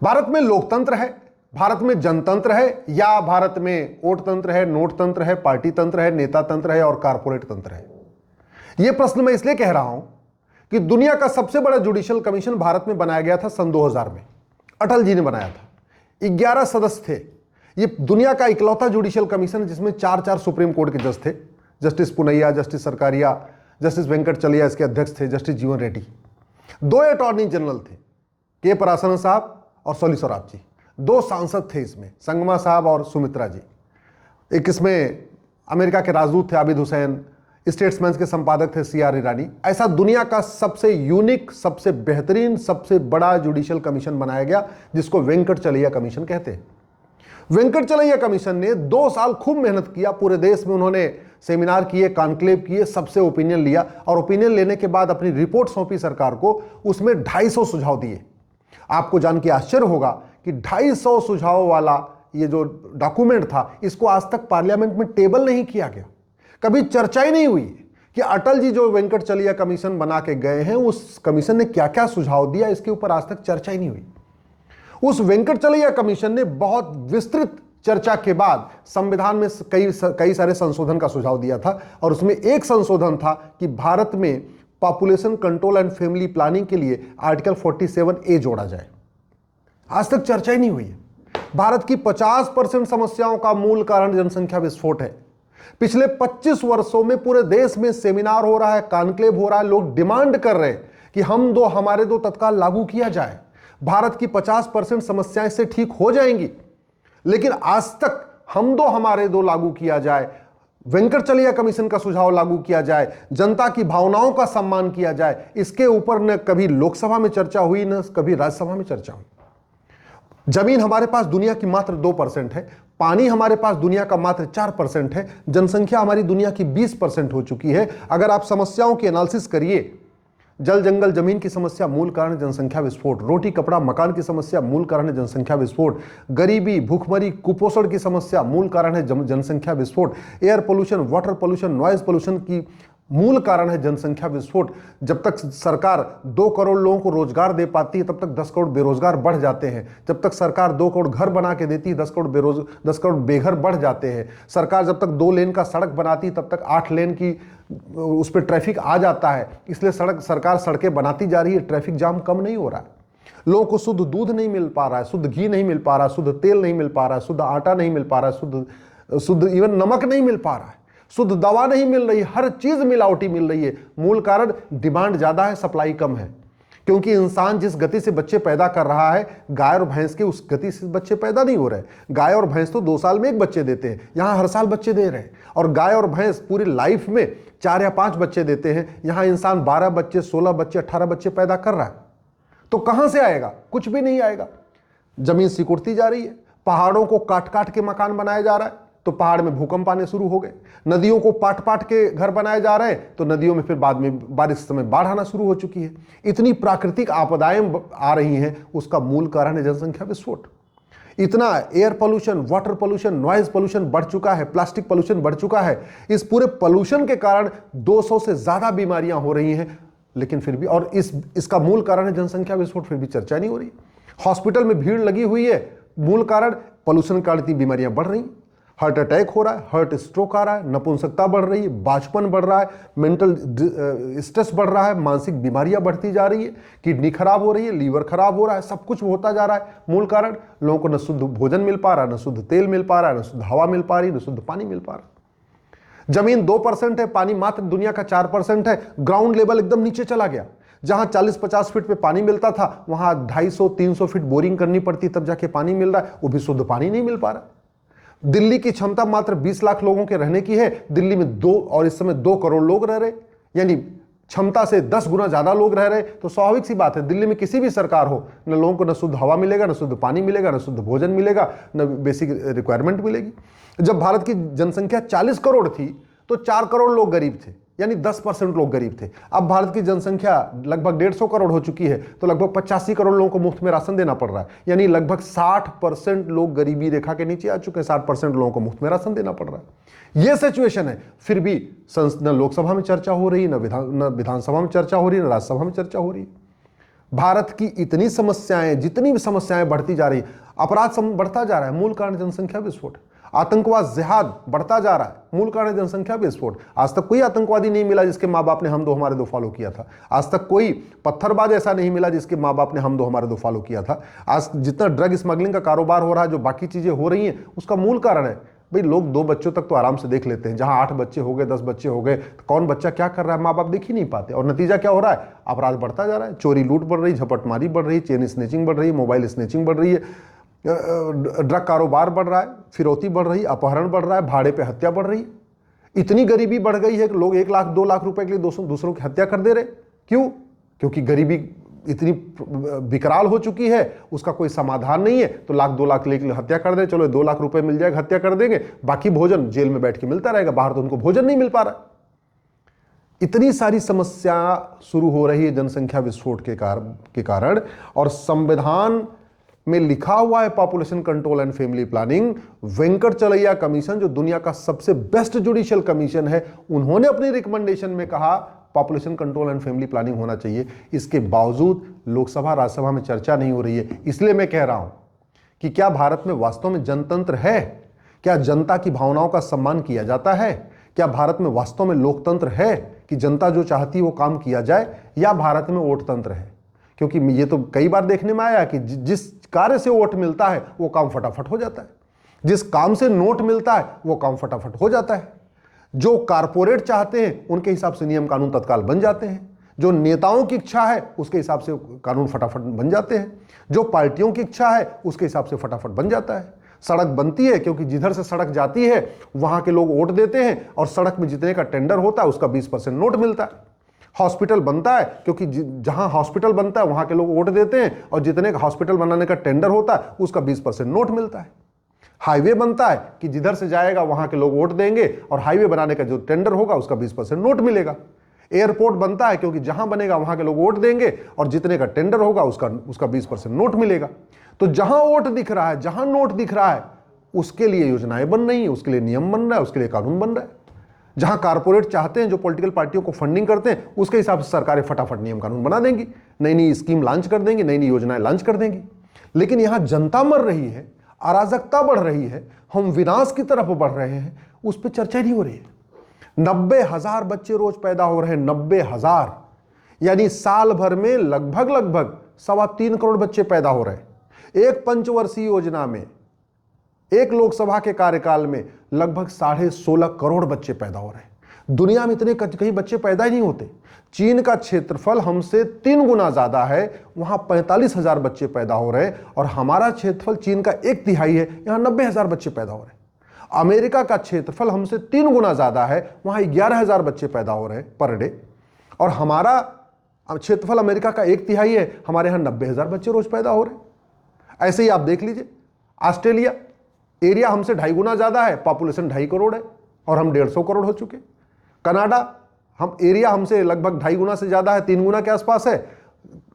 भारत में लोकतंत्र है, भारत में जनतंत्र है, या भारत में वोट तंत्र है, नोट तंत्र है, पार्टी तंत्र है, नेता तंत्र है और कारपोरेट तंत्र है? यह प्रश्न मैं इसलिए कह रहा हूं कि दुनिया का सबसे बड़ा जुडिशियल कमीशन भारत में बनाया गया था सन 2000 में। अटल जी ने बनाया था। 11 सदस्य थे। यह दुनिया का इकलौता जुडिशियल कमीशन है जिसमें 4 सुप्रीम कोर्ट के जज थे। Justice Punnaiah, justice Sarkaria, justice Venkatachaliah इसके अध्यक्ष थे, जस्टिस जीवन रेड्डी। 2 अटॉर्नी जनरल थे, के परासरन साहब और सोली सोराब जी। 2 सांसद थे इसमें, संगमा साहब और सुमित्रा जी। एक इसमें अमेरिका के राजदूत थे आबिद हुसैन, स्टेट्समैन के संपादक थे CR ईरानी। ऐसा दुनिया का सबसे यूनिक, सबसे बेहतरीन, सबसे बड़ा जुडिशियल कमीशन बनाया गया जिसको वेंकट चलैया कमीशन कहते हैं। वेंकट चलैया कमीशन ने 2 साल खूब मेहनत किया। पूरे देश में उन्होंने सेमिनार किए, कॉन्क्लेव किए, सबसे ओपिनियन लिया और ओपिनियन लेने के बाद अपनी रिपोर्ट सौंपी सरकार को। उसमें 250 सुझाव दिए। आपको जान के आश्चर्य होगा कि 250 सुझाव वाला ये जो डॉक्यूमेंट था, इसको आज तक पार्लियामेंट में टेबल नहीं किया गया। कभी चर्चा ही नहीं हुई कि अटल जी जो वेंकट चलैया कमीशन बना के गए हैं, उस कमीशन ने क्या क्या सुझाव दिया, इसके ऊपर आज तक चर्चा ही नहीं हुई। उस वेंकट चलैया कमीशन ने बहुत विस्तृत चर्चा के बाद संविधान में कई सारे संशोधन का सुझाव दिया था और उसमें एक संशोधन था कि भारत में population control and family planning के लिए आर्टिकल 47A जोड़ा जाए। आज तक चर्चा ही नहीं हुई है। भारत की 50% समस्याओं का मूल कारण जनसंख्या विस्फोट है। पिछले 25 वर्षों में पूरे देश में सेमिनार हो रहा है, कॉन्क्लेव हो रहा है, लोग डिमांड कर रहे हैं कि हमारे दो तत्काल लागू किया जाए। भारत की 50% समस्याएं से ठीक हो जाएंगी, लेकिन आज तक हमारे दो लागू किया जाए, वेंकट चलैया कमीशन का सुझाव लागू किया जाए, जनता की भावनाओं का सम्मान किया जाए, इसके ऊपर न कभी लोकसभा में चर्चा हुई न कभी राज्यसभा में चर्चा हुई। जमीन हमारे पास दुनिया की मात्र 2% है, पानी हमारे पास दुनिया का मात्र 4% है, जनसंख्या हमारी दुनिया की 20% हो चुकी है। अगर आप समस्याओं की एनालिसिस करिए, जल जंगल जमीन की समस्या मूल कारण है जनसंख्या विस्फोट, रोटी कपड़ा मकान की समस्या मूल कारण है जनसंख्या विस्फोट, गरीबी भूखमरी कुपोषण की समस्या मूल कारण है जनसंख्या विस्फोट, air pollution, water pollution, noise pollution की मूल कारण है जनसंख्या विस्फोट। जब तक सरकार 2 करोड़ लोगों को रोजगार दे पाती है, तब तक 10 करोड़ बेरोजगार बढ़ जाते हैं। जब तक सरकार 2 करोड़ घर बना के देती है, 10 करोड़ बेघर बढ़ जाते हैं। सरकार जब तक 2 लेन का सड़क बनाती है, तब तक 8 लेन की उस पर ट्रैफिक आ जाता है। इसलिए सरकार सड़कें बनाती जा रही है, ट्रैफिक जाम कम नहीं हो रहा है। लोगों को शुद्ध दूध नहीं मिल पा रहा है, शुद्ध घी नहीं मिल पा रहा है, शुद्ध तेल नहीं मिल पा रहा है, शुद्ध आटा नहीं मिल पा रहा है, शुद्ध इवन नमक नहीं मिल पा रहा है, शुद्ध दवा नहीं मिल रही, हर चीज मिलावटी मिल रही है। मूल कारण डिमांड ज्यादा है, सप्लाई कम है। क्योंकि इंसान जिस गति से बच्चे पैदा कर रहा है, गाय और भैंस के उस गति से बच्चे पैदा नहीं हो रहे। गाय और भैंस तो 2 साल में 1 बच्चे देते हैं, यहां हर साल बच्चे दे रहे हैं। और गाय और भैंस पूरी लाइफ में 4 या 5 बच्चे देते हैं, यहां इंसान 12 बच्चे, 16 बच्चे, 18 बच्चे पैदा कर रहा है। तो कहां से आएगा? कुछ भी नहीं आएगा। जमीन सिकुड़ती जा रही है, पहाड़ों को काट काट के मकान बनाया जा रहा है, तो पहाड़ में भूकंप आने शुरू हो गए। नदियों को पाट पाट के घर बनाए जा रहे हैं, तो नदियों में फिर बाद में बारिश समय बाढ़ आना शुरू हो चुकी है। इतनी प्राकृतिक आपदाएं आ रही हैं, उसका मूल कारण है जनसंख्या विस्फोट। इतना air pollution, water pollution, noise pollution बढ़ चुका है, प्लास्टिक पोल्यूशन बढ़ चुका है। इस पूरे पोल्यूशन के कारण 200 से ज्यादा बीमारियां हो रही हैं, लेकिन फिर भी, और इसका मूल कारण है जनसंख्या विस्फोट, फिर भी चर्चा नहीं हो रही। हॉस्पिटल में भीड़ लगी हुई है, मूल कारण पोल्यूशन के कारण इतनी बीमारियां बढ़ रही हैं। हार्ट अटैक हो रहा है, हार्ट स्ट्रोक आ रहा है, नपुंसकता बढ़ रही है, बाझपन बढ़ रहा है, मेंटल स्ट्रेस बढ़ रहा है, मानसिक बीमारियां बढ़ती जा रही है, किडनी खराब हो रही है, लीवर खराब हो रहा है, सब कुछ होता जा रहा है। मूल कारण लोगों को न शुद्ध भोजन मिल पा रहा है, न शुद्ध तेल मिल पा रहा है, न शुद्ध हवा मिल पा रही है, न शुद्ध पानी मिल पा रहा है। जमीन 2% है, पानी मात्र दुनिया का 4% है। ग्राउंड लेवल एकदम नीचे चला गया। जहां 40-50 फीट पे पानी मिलता था, वहां 250-300 फीट बोरिंग करनी पड़ती, तब जाके पानी मिल रहा है। वो भी शुद्ध पानी नहीं मिल पा रहा। दिल्ली की क्षमता मात्र 20 लाख लोगों के रहने की है। दिल्ली में इस समय 2 करोड़ लोग रह रहे, यानी क्षमता से 10 गुना ज्यादा लोग रह रहे। तो स्वाभाविक सी बात है, दिल्ली में किसी भी सरकार हो, न लोगों को न शुद्ध हवा मिलेगा, न शुद्ध पानी मिलेगा, न शुद्ध भोजन मिलेगा, न बेसिक रिक्वायरमेंट मिलेगी। जब भारत की जनसंख्या 40 करोड़ थी, तो 4 करोड़ लोग गरीब थे, यानी 10% लोग गरीब थे। अब भारत की जनसंख्या लगभग 150 करोड़ हो चुकी है, तो लगभग 85 करोड़ लोगों को मुफ्त में राशन देना पड़ रहा है, यानी लगभग 60% लोग गरीबी रेखा के नीचे आ चुके हैं। 60% लोगों को मुफ्त में राशन देना पड़ रहा है। यह सिचुएशन है। फिर भी न लोकसभा में चर्चा हो रही, न विधानसभा में चर्चा हो रही, न राज्यसभा में चर्चा हो रही। भारत की इतनी समस्याएं, जितनी भी समस्याएं बढ़ती जा रही, अपराध बढ़ता जा रहा है, मूल कारण जनसंख्या विस्फोट। आतंकवाद, जिहाद बढ़ता जा रहा है, मूल कारण जनसंख्या विस्फोट। आज तक कोई आतंकवादी नहीं मिला जिसके माँ बाप ने हम दो हमारे दो फॉलो किया था। आज तक कोई पत्थरबाज ऐसा नहीं मिला जिसके माँ बाप ने हम दो हमारे दो फॉलो किया था। आज जितना ड्रग स्मगलिंग का कारोबार हो रहा है, जो बाकी चीजें हो रही हैं, उसका मूल कारण है भाई, लोग 2 बच्चों तक तो आराम से देख लेते हैं, जहां 8 बच्चे हो गए, 10 बच्चे हो गए, तो कौन बच्चा क्या कर रहा है माँ बाप देख ही नहीं पाते। और नतीजा क्या हो रहा है? अपराध बढ़ता जा रहा है, चोरी लूट बढ़ रही, झपटमारी बढ़ रही, चेन स्नेचिंग बढ़ रही है, मोबाइल स्नेचिंग बढ़ रही है, ड्रग कारोबार बढ़ रहा है, फिरौती बढ़ रही, अपहरण बढ़ रहा है, भाड़े पे हत्या बढ़ रही है। इतनी गरीबी बढ़ गई है कि लोग 1 लाख 2 लाख रुपए के लिए दूसरों की हत्या कर दे रहे। क्यों? क्योंकि गरीबी इतनी विकराल हो चुकी है, उसका कोई समाधान नहीं है। तो 1 लाख 2 लाख लेके हत्या कर दे, चलो 2 लाख रुपए मिल जाएगा, हत्या कर देंगे, बाकी भोजन जेल में बैठ के मिलता रहेगा, बाहर तो उनको भोजन नहीं मिल पा रहा। इतनी सारी समस्या शुरू हो रही है जनसंख्या विस्फोट के कारण। और संविधान में लिखा हुआ है population control and family planning. Venkatachaliah commission, जो दुनिया का सबसे बेस्ट जुडिशियल कमीशन है, उन्होंने अपनी रिकमेंडेशन में कहा population control and family planning होना चाहिए। इसके बावजूद लोकसभा राज्यसभा में चर्चा नहीं हो रही है। इसलिए मैं कह रहा हूं कि क्या भारत में वास्तव में जनतंत्र है? क्या जनता की भावनाओं का सम्मान किया जाता है? क्या भारत में वास्तव में लोकतंत्र है कि जनता जो चाहती है वो काम किया जाए, या भारत में वोट तंत्र है? क्योंकि ये तो कई बार देखने में आया कि जिस कार्य से वोट मिलता है वो काम फटाफट हो जाता है, जिस काम से नोट मिलता है वो काम फटाफट हो जाता है। जो कारपोरेट चाहते हैं उनके हिसाब से नियम कानून तत्काल बन जाते हैं, जो नेताओं की इच्छा है उसके हिसाब से कानून फटाफट बन जाते हैं, जो पार्टियों की इच्छा है उसके हिसाब से फटाफट बन जाता है। सड़क बनती है क्योंकि जिधर से सड़क जाती है वहां के लोग वोट देते हैं, और सड़क में जितने का टेंडर होता है उसका 20% नोट मिलता है। हॉस्पिटल बनता है क्योंकि जहां हॉस्पिटल बनता है वहां के लोग वोट देते हैं, और जितने का हॉस्पिटल बनाने का टेंडर होता है उसका 20% नोट मिलता है। हाईवे बनता है कि जिधर से जाएगा वहां के लोग वोट देंगे, और हाईवे बनाने का जो टेंडर होगा उसका 20% नोट मिलेगा। एयरपोर्ट बनता है क्योंकि जहां बनेगा वहां के लोग वोट देंगे, और जितने का टेंडर होगा उसका 20% नोट मिलेगा। तो जहां वोट दिख रहा है, जहां नोट दिख रहा है, उसके लिए योजनाएं बन रही है, उसके लिए नियम बन रहा है, उसके लिए कानून बन रहा है। जहां कारपोरेट चाहते हैं, जो पॉलिटिकल पार्टियों को फंडिंग करते हैं, उसके हिसाब से सरकारें फटाफट नियम कानून बना देंगी, नई नई स्कीम लॉन्च कर देंगी, नई नई योजनाएं लॉन्च कर देंगी। लेकिन यहां जनता मर रही है, अराजकता बढ़ रही है, हम विनाश की तरफ बढ़ रहे हैं, उस पर चर्चा नहीं हो रही है। 90,000 बच्चे रोज पैदा हो रहे हैं, 90,000, यानी साल भर में लगभग 3.25 करोड़ बच्चे पैदा हो रहे हैं। एक पंचवर्षीय योजना में, एक लोकसभा के कार्यकाल में लगभग 16.5 करोड़ बच्चे पैदा हो रहे हैं। दुनिया में इतने कहीं बच्चे पैदा ही नहीं होते। चीन का क्षेत्रफल हमसे 3 गुना ज्यादा है, वहां 45,000 बच्चे पैदा हो रहे हैं, और हमारा क्षेत्रफल चीन का 1/3 है, यहां 90,000 बच्चे पैदा हो रहे हैं। अमेरिका का क्षेत्रफल हमसे 3 गुना ज्यादा है, वहां 11,000 बच्चे पैदा हो रहे हैं पर डे, और हमारा क्षेत्रफल अमेरिका का 1/3 है, हमारे यहां 90,000 बच्चे रोज पैदा हो रहे हैं। ऐसे ही आप देख लीजिए, ऑस्ट्रेलिया, एरिया हमसे 2.5 गुना ज्यादा है, पॉपुलेशन 2.5 करोड़ है, और हम 150 करोड़ हो चुके। कनाडा, हम एरिया हमसे लगभग 2.5 गुना से ज्यादा है, 3 गुना के आसपास है,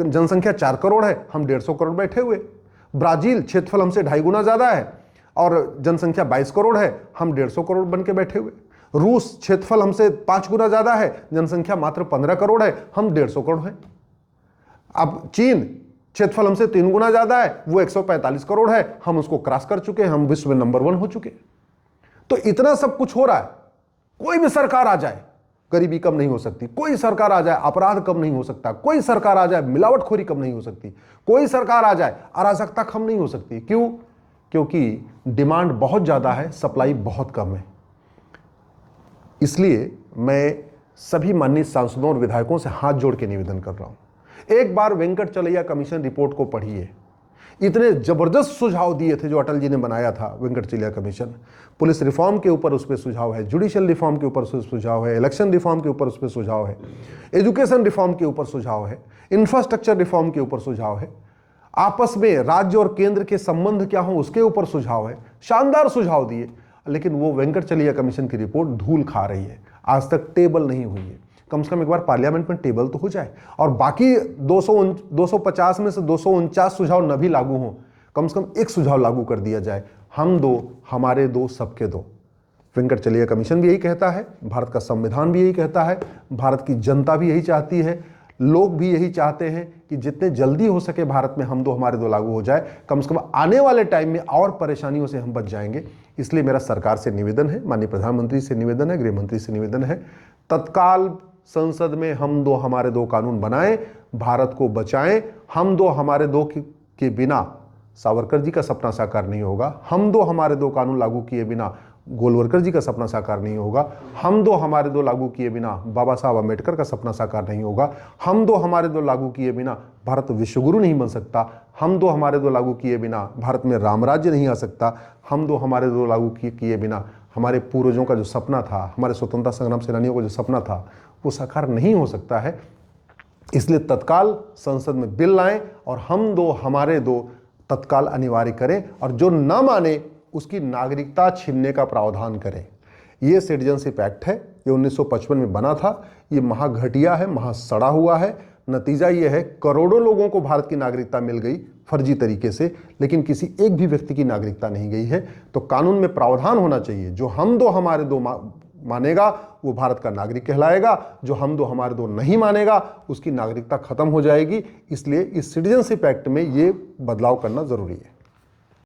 जनसंख्या 4 करोड़ है, हम 150 करोड़ बैठे हुए। ब्राजील, क्षेत्रफल हमसे 2.5 गुना ज्यादा है और जनसंख्या 22 करोड़ है, हम 150 करोड़ बन के बैठे हुए। रूस, क्षेत्रफल हमसे 5 गुना ज्यादा है, जनसंख्या मात्र 15 करोड़ है, हम 150 करोड़ है। अब चीन, क्षेत्रफल हमसे 3 गुना ज्यादा है, वो 145 करोड़ है, हम उसको क्रॉस कर चुके हैं, हम विश्व में नंबर 1 हो चुके। तो इतना सब कुछ हो रहा है। कोई भी सरकार आ जाए गरीबी कम नहीं हो सकती, कोई सरकार आ जाए अपराध कम नहीं हो सकता, कोई सरकार आ जाए मिलावटखोरी कम नहीं हो सकती, कोई सरकार आ जाए अराजकता कम नहीं हो सकती। क्यों? क्योंकि डिमांड बहुत ज्यादा है, सप्लाई बहुत कम है। इसलिए मैं सभी माननीय सांसदों और विधायकों से हाथ जोड़ के निवेदन कर रहा हूं, एक बार वेंकटचलैया कमीशन रिपोर्ट को पढ़िए। इतने जबरदस्त सुझाव दिए थे जो अटल जी ने बनाया था वेंकटचलैया कमीशन। पुलिस रिफॉर्म के ऊपर उस पर सुझाव है, जुडिशियल रिफॉर्म के ऊपर सुझाव है, इलेक्शन रिफॉर्म के ऊपर उस पर सुझाव है, एजुकेशन रिफॉर्म के ऊपर सुझाव है, इंफ्रास्ट्रक्चर रिफॉर्म के ऊपर सुझाव है, आपस में राज्य और केंद्र के संबंध क्या हो उसके ऊपर सुझाव है। शानदार सुझाव दिए, लेकिन वो वेंकटचलैया कमीशन की रिपोर्ट धूल खा रही है, आज तक टेबल नहीं हुई है। कम से कम एक बार पार्लियामेंट में टेबल तो हो जाए, और बाकी 250 में से 249 सुझाव न भी लागू हों, कम से कम एक सुझाव लागू कर दिया जाए। हम दो, हमारे दो, सबके दो। वेंकटचलैया कमीशन भी यही कहता है, भारत का संविधान भी यही कहता है, भारत की जनता भी यही चाहती है। लोग भी यही चाहते हैं कि जितने जल्दी हो सके भारत में हम दो हमारे दो लागू हो जाए, कम से कम आने वाले टाइम में और परेशानियों से हम बच जाएंगे। इसलिए मेरा सरकार से निवेदन है, माननीय प्रधानमंत्री से निवेदन है, गृह मंत्री से निवेदन है, तत्काल संसद में हम दो हमारे दो कानून बनाएं, भारत को बचाएं। हम दो हमारे दो के बिना सावरकर जी का सपना साकार नहीं होगा, हम दो हमारे दो कानून लागू किए बिना गोलवरकर जी का सपना साकार नहीं होगा, हम दो हमारे दो लागू किए बिना बाबा साहब अम्बेडकर का सपना साकार नहीं होगा, हम दो हमारे दो लागू किए बिना भारत विश्वगुरु नहीं बन सकता, हम दो हमारे दो लागू किए बिना भारत में राम राज्य नहीं आ सकता, हम दो हमारे दो लागू किए बिना हमारे पूर्वजों का जो सपना था, हमारे स्वतंत्रता संग्राम सेनानियों का जो सपना था, वो साकार नहीं हो सकता है। इसलिए तत्काल संसद में बिल लाएं और हम दो हमारे दो तत्काल अनिवार्य करें, और जो न माने उसकी नागरिकता छीनने का प्रावधान करें। ये सिटीजनशिप एक्ट है, ये 1955 में बना था, ये महाघटिया है, महासड़ा हुआ है। नतीजा ये है करोड़ों लोगों को भारत की नागरिकता मिल गई फर्जी तरीके से, लेकिन किसी एक भी व्यक्ति की नागरिकता नहीं गई है। तो कानून में प्रावधान होना चाहिए, जो हम दो हमारे दो मानेगा वो भारत का नागरिक कहलाएगा, जो हम दो हमारे दो नहीं मानेगा उसकी नागरिकता खत्म हो जाएगी। इसलिए इस सिटीजनशिप एक्ट में ये बदलाव करना जरूरी है।